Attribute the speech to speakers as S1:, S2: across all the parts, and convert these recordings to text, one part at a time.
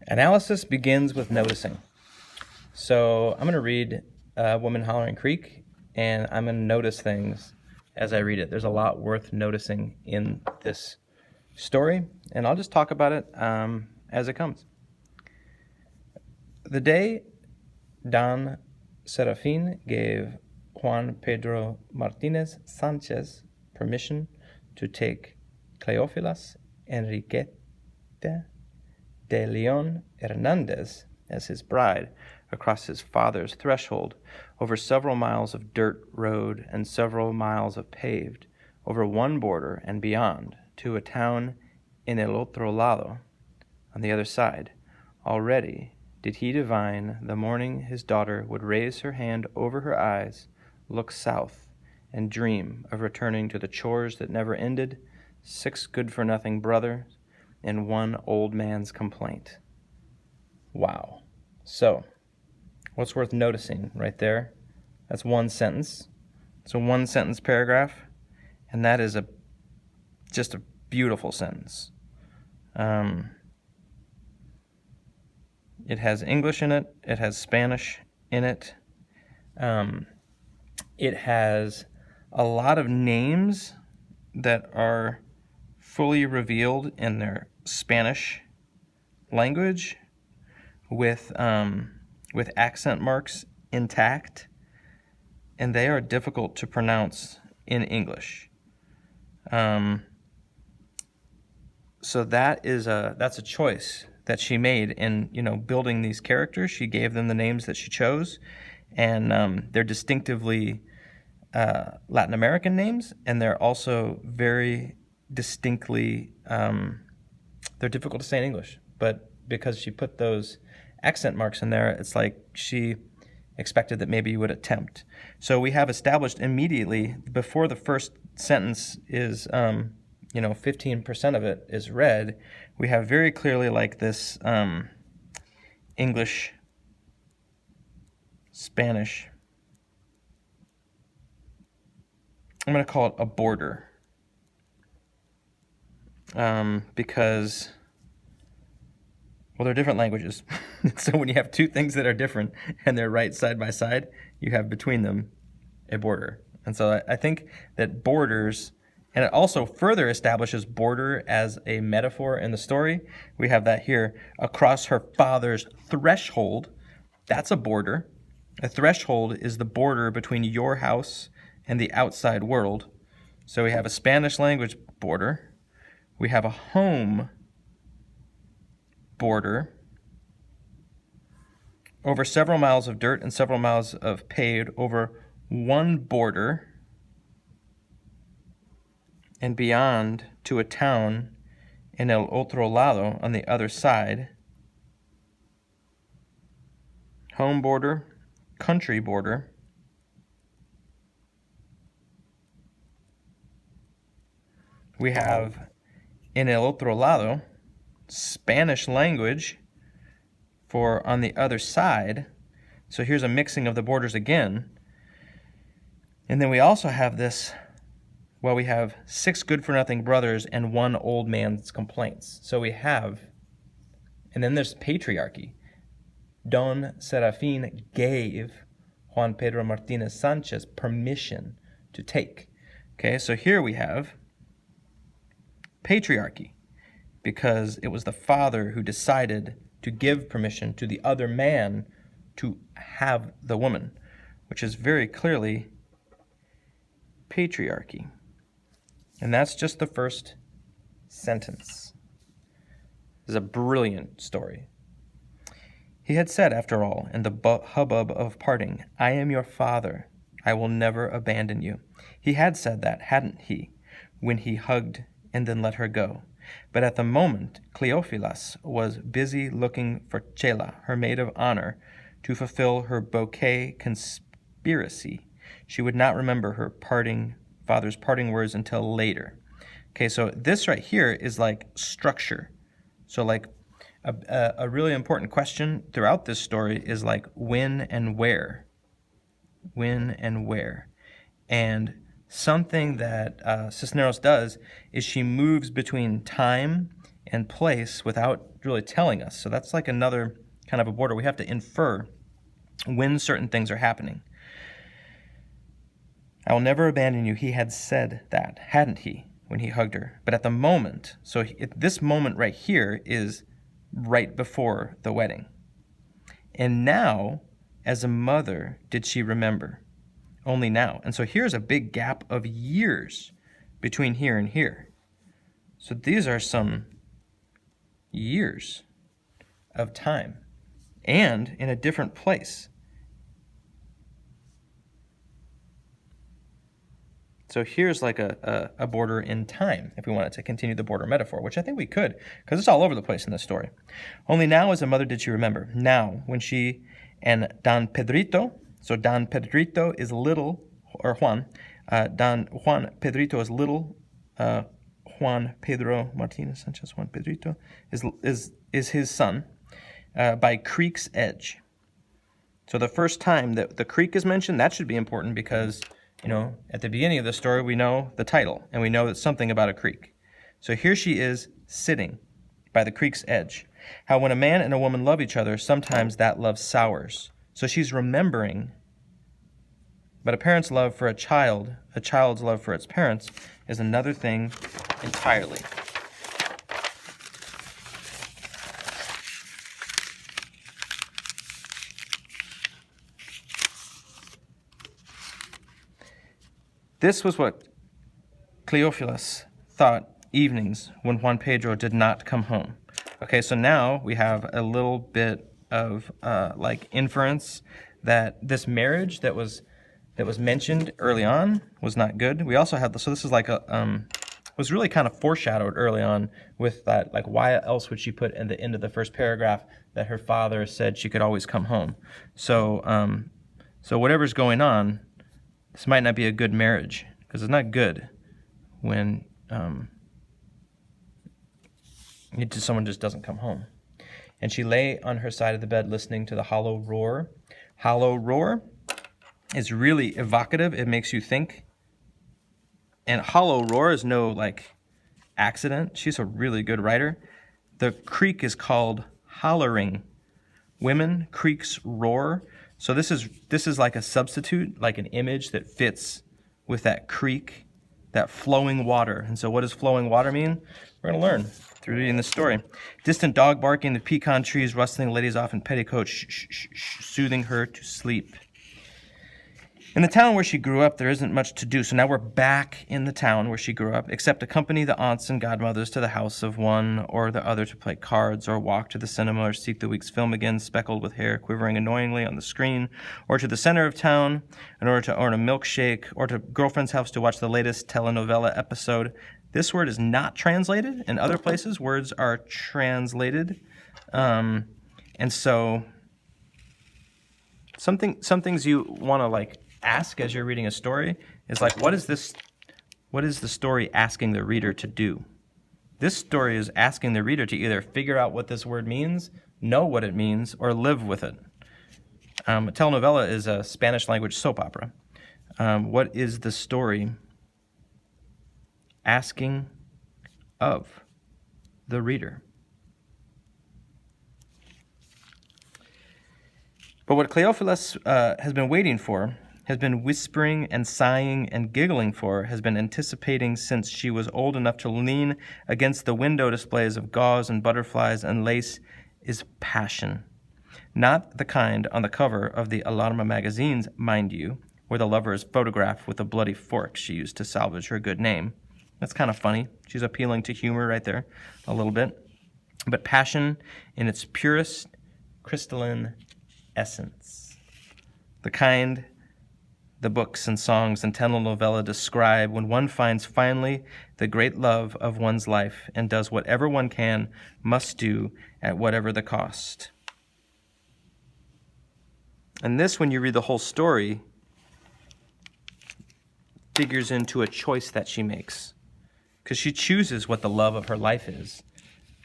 S1: Analysis begins with noticing. So I'm going to read Woman Hollering Creek, and I'm going to notice things as I read it. There's a lot worth noticing in this story, and I'll just talk about it as it comes. The day Don Serafin gave Juan Pedro Martinez Sanchez permission to take Cleofilas Enriqueta de Leon Hernandez as his bride across his father's threshold, over several miles of dirt road and several miles of paved, over one border and beyond, to a town en el otro lado, on the other side. Already did he divine the morning his daughter would raise her hand over her eyes, look south, and dream of returning to the chores that never ended, 6 good-for-nothing brothers, and 1 old man's complaint. Wow. So, what's worth noticing right there? That's one sentence. It's a one-sentence paragraph, and that is just a beautiful sentence. It has English in it. It has Spanish in it. It has a lot of names that are fully revealed in their Spanish language with accent marks intact, and they are difficult to pronounce in English. So that's a choice that she made in building these characters. She gave them the names that she chose, and they're distinctively Latin American names, and they're also very distinctly they're difficult to say in English, but because she put those accent marks in there, it's like she expected that maybe you would attempt. So we have established immediately before the first sentence is 15% of it is read, we have very clearly like this English, Spanish, I'm going to call it a border, because, well, they're different languages. So when you have two things that are different and they're right side by side, you have between them a border. And so I think that borders, and it also further establishes border as a metaphor in the story. We have that here. Across her father's threshold, that's a border. A threshold is the border between your house and the outside world. So we have a Spanish language border. We have a home border. Over several miles of dirt and several miles of paved, over one border, and beyond to a town en el otro lado, on the other side. Home border, country border. We have en el otro lado, Spanish language for on the other side. So here's a mixing of the borders again. And then we also have this, well, we have 6 good-for-nothing brothers and 1 old man's complaints. So we have, and then there's patriarchy. Don Serafin gave Juan Pedro Martinez Sanchez permission to take. Okay, so here we have patriarchy, because it was the father who decided to give permission to the other man to have the woman, which is very clearly patriarchy. And that's just the first sentence. This is a brilliant story. He had said, after all, in the hubbub of parting, "I am your father. I will never abandon you." He had said that, hadn't he, when he hugged and then let her go? But at the moment, Cleofilas was busy looking for Chela, her maid of honor, to fulfill her bouquet conspiracy. She would not remember her father's parting words until later. Okay, so this right here is like structure. So like a really important question throughout this story is like when and where. When and where. And something that Cisneros does is she moves between time and place without really telling us. So that's like another kind of a border. We have to infer when certain things are happening. I will never abandon you. He had said that, hadn't he, when he hugged her? But at the moment, so this moment right here is right before the wedding. And now, as a mother, did she remember? Only now. And so here's a big gap of years between here and here. So these are some years of time and in a different place. So here's like a border in time, if we wanted to continue the border metaphor, which I think we could, because it's all over the place in this story. Only now as a mother did she remember. Now, when she and Don Pedrito, so Don Pedrito is little, or Juan, Juan Pedrito is little, Juan Pedro Martinez Sanchez, Juan Pedrito, is his son, by creek's edge. So the first time that the creek is mentioned, that should be important because, you know, at the beginning of the story, we know the title, and we know it's something about a creek. So here she is sitting by the creek's edge. How when a man and a woman love each other, sometimes that love sours. So she's remembering, but a parent's love for a child's love for its parents, is another thing entirely. This was what Cleophilus thought evenings when Juan Pedro did not come home. Okay, so now we have a little bit of like inference that this marriage that was mentioned early on was not good. We also have so this is like was really kind of foreshadowed early on with that, like, why else would she put in the end of the first paragraph that her father said she could always come home? So so whatever's going on, this might not be a good marriage, because it's not good when someone just doesn't come home. And she lay on her side of the bed listening to the hollow roar. Hollow roar is really evocative. It makes you think. And hollow roar is no, like, accident. She's a really good writer. The creek is called hollering. Women, creeks roar. So this is like a substitute, like an image that fits with that creek, that flowing water. And so what does flowing water mean? We're going to learn through reading this story. Distant dog barking, the pecan trees rustling, ladies off in petticoats, soothing her to sleep. In the town where she grew up, there isn't much to do. So now we're back in the town where she grew up, except accompany the aunts and godmothers to the house of one or the other to play cards, or walk to the cinema, or seek the week's film again, speckled with hair quivering annoyingly on the screen, or to the center of town in order to earn a milkshake, or to girlfriend's house to watch the latest telenovela episode. This word is not translated. In other places, words are translated. And so some things you want to, like, ask as you're reading a story is like, what is the story asking the reader to do? This story is asking the reader to either figure out what this word means, know what it means, or live with it. A telenovela is a Spanish language soap opera. What is the story asking of the reader? But what Cleophilus has been waiting for, has been whispering and sighing and giggling for, has been anticipating since she was old enough to lean against the window displays of gauze and butterflies and lace, is passion. Not the kind on the cover of the Alarma magazines, mind you, where the lover is photographed with a bloody fork she used to salvage her good name. That's kind of funny. She's appealing to humor right there a little bit. But passion in its purest crystalline essence. The kind the books and songs and telenovela describe when one finds finally the great love of one's life and does whatever one can, must do, at whatever the cost. And this, when you read the whole story, figures into a choice that she makes. Because she chooses what the love of her life is,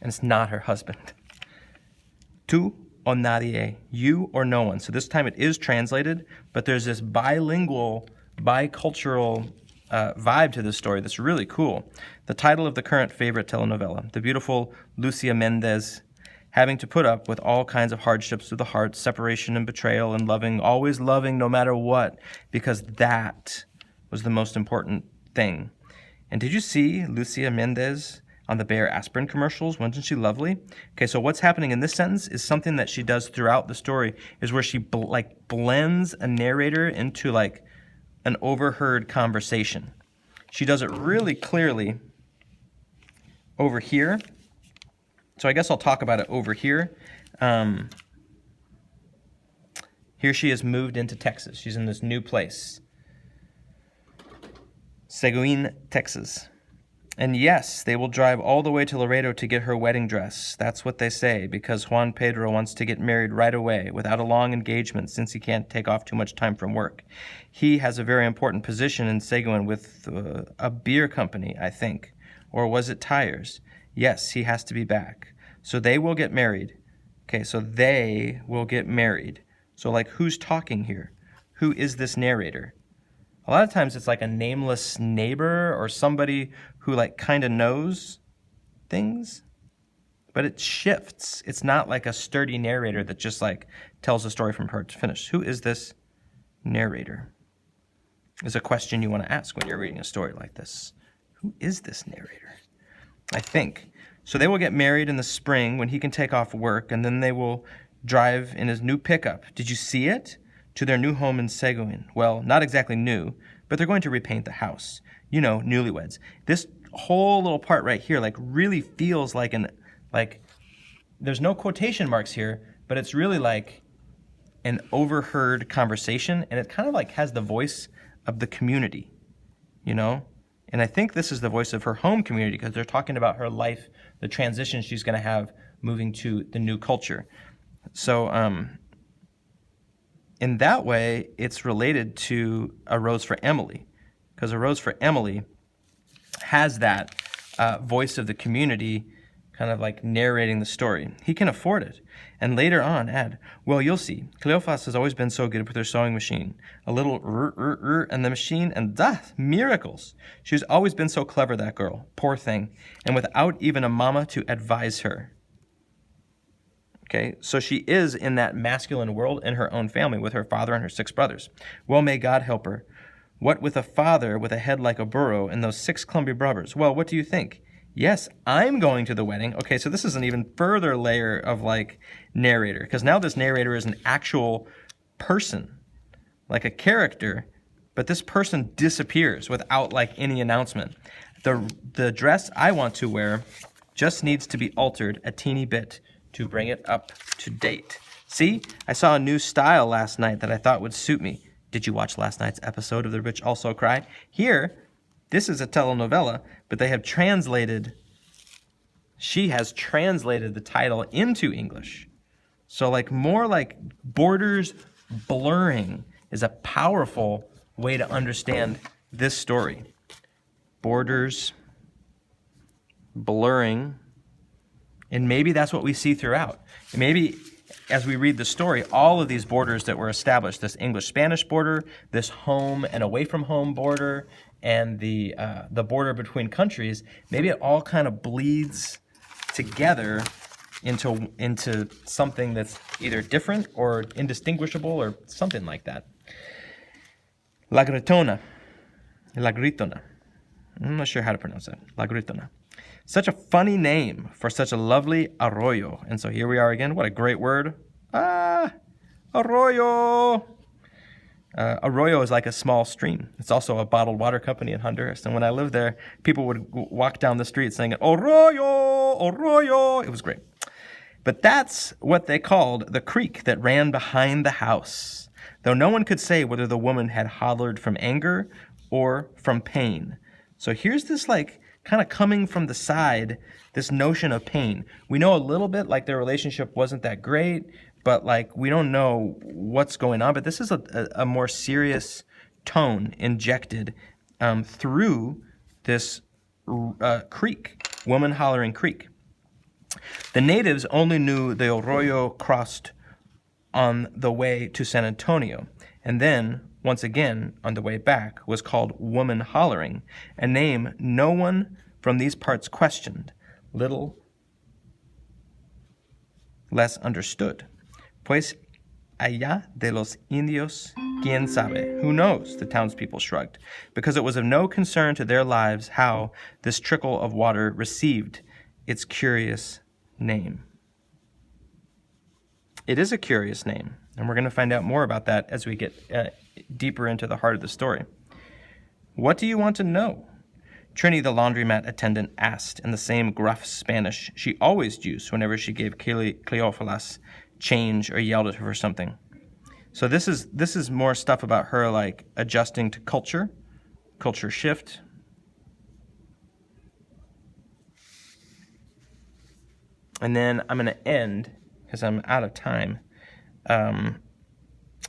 S1: and it's not her husband. Tu o nadie, you or no one. So this time it is translated, but there's this bilingual, bicultural vibe to this story that's really cool. The title of the current favorite telenovela, the beautiful Lucia Mendez, having to put up with all kinds of hardships through the heart, separation and betrayal, and loving, always loving no matter what, because that was the most important thing. And did you see Lucia Mendez on the Bayer aspirin commercials? Wasn't she lovely? Okay, so what's happening in this sentence is something that she does throughout the story, is where she blends a narrator into like an overheard conversation. She does it really clearly over here. So I guess I'll talk about it over here. Here she has moved into Texas. She's in this new place. Seguin, Texas. And yes, they will drive all the way to Laredo to get her wedding dress. That's what they say, because Juan Pedro wants to get married right away without a long engagement, since he can't take off too much time from work. He has a very important position in Seguin with a beer company, I think. Or was it tires? Yes, he has to be back. So they will get married. Okay, so they will get married. So like, who's talking here? Who is this narrator? A lot of times it's like a nameless neighbor or somebody who like kind of knows things, but it shifts. It's not like a sturdy narrator that just like tells the story from start to finish. Who is this narrator? Is a question you want to ask when you're reading a story like this. Who is this narrator? I think. So they will get married in the spring when he can take off work, and then they will drive in his new pickup. Did you see it? To their new home in Seguin. Well, not exactly new, but they're going to repaint the house. You know, newlyweds. This whole little part right here like really feels like there's no quotation marks here, but it's really like an overheard conversation, and it kind of like has the voice of the community, you know? And I think this is the voice of her home community, because they're talking about her life, the transition she's going to have moving to the new culture. So, in that way, it's related to A Rose for Emily, because A Rose for Emily has that voice of the community kind of like narrating the story. He can afford it. And later on add, well, you'll see, Cleophas has always been so good with her sewing machine. A little and the machine, and miracles. She's always been so clever, that girl. Poor thing. And without even a mama to advise her. Okay, so she is in that masculine world in her own family with her father and her 6 brothers. Well, may God help her. What with a father with a head like a burro and those 6 clumsy brothers? Well, what do you think? Yes, I'm going to the wedding. Okay, so this is an even further layer of like narrator, because now this narrator is an actual person, like a character, but this person disappears without like any announcement. The dress I want to wear just needs to be altered a teeny bit to bring it up to date. See, I saw a new style last night that I thought would suit me. Did you watch last night's episode of The Rich Also Cry? Here, this is a telenovela, but they have she has translated the title into English. So like more like borders blurring is a powerful way to understand this story. Borders blurring. And maybe that's what we see throughout. Maybe as we read the story, all of these borders that were established, this English-Spanish border, this home and away from home border, and the border between countries, maybe it all kind of bleeds together into something that's either different or indistinguishable or something like that. La Gritona. I'm not sure how to pronounce that. La Gritona. Such a funny name for such a lovely arroyo. And so here we are again. What a great word. Arroyo. Arroyo is like a small stream. It's also a bottled water company in Honduras. And when I lived there, people would walk down the street saying, Arroyo, Arroyo. It was great. But that's what they called the creek that ran behind the house, though no one could say whether the woman had hollered from anger or from pain. So here's this like kind of coming from the side, this notion of pain. We know a little bit like their relationship wasn't that great, but like we don't know what's going on. But this is a more serious tone injected through this creek, woman hollering creek. The natives only knew the arroyo crossed on the way to San Antonio, and then, once again, on the way back, was called Woman Hollering, a name no one from these parts questioned, little less understood. Pues allá de los indios, quién sabe? Who knows? The townspeople shrugged, because it was of no concern to their lives how this trickle of water received its curious name. It is a curious name, and we're going to find out more about that as we get deeper into the heart of the story. What do you want to know? Trini, the laundromat attendant, asked in the same gruff Spanish she always used whenever she gave Cleophas change or yelled at her for something. So this is more stuff about her like adjusting to culture shift. And then I'm going to end, because I'm out of time,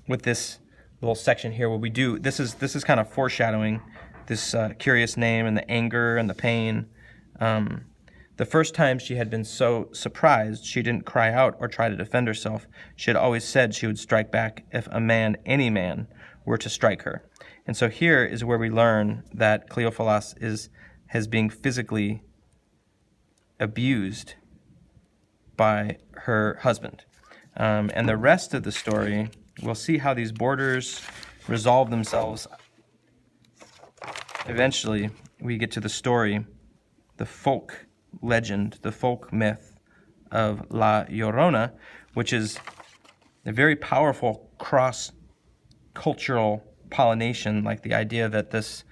S1: with this little section here where we do, this is kind of foreshadowing this curious name and the anger and the pain. The first time she had been so surprised, she didn't cry out or try to defend herself. She had always said she would strike back if a man, any man, were to strike her. And so here is where we learn that Cleophas has being physically abused by her husband. And the rest of the story, we'll see how these borders resolve themselves. Eventually, we get to the story, the folk legend, the folk myth of La Llorona, which is a very powerful cross-cultural pollination, like the idea that this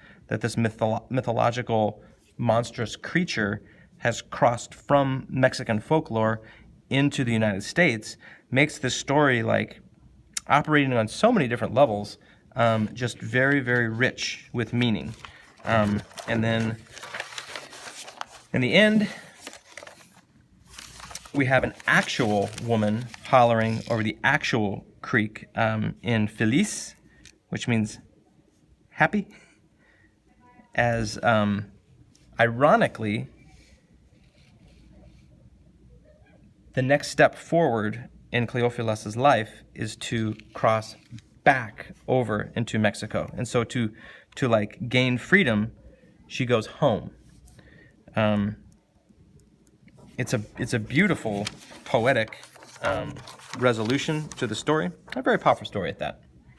S1: mythological monstrous creature has crossed from Mexican folklore into the United States, makes this story like operating on so many different levels, just very, very rich with meaning. And then in the end, we have an actual woman hollering over the actual creek in Feliz, which means happy, as ironically, the next step forward in Cleophilas's life is to cross back over into Mexico. And so to like gain freedom, she goes home. It's a beautiful, poetic resolution to the story. A very powerful story at that.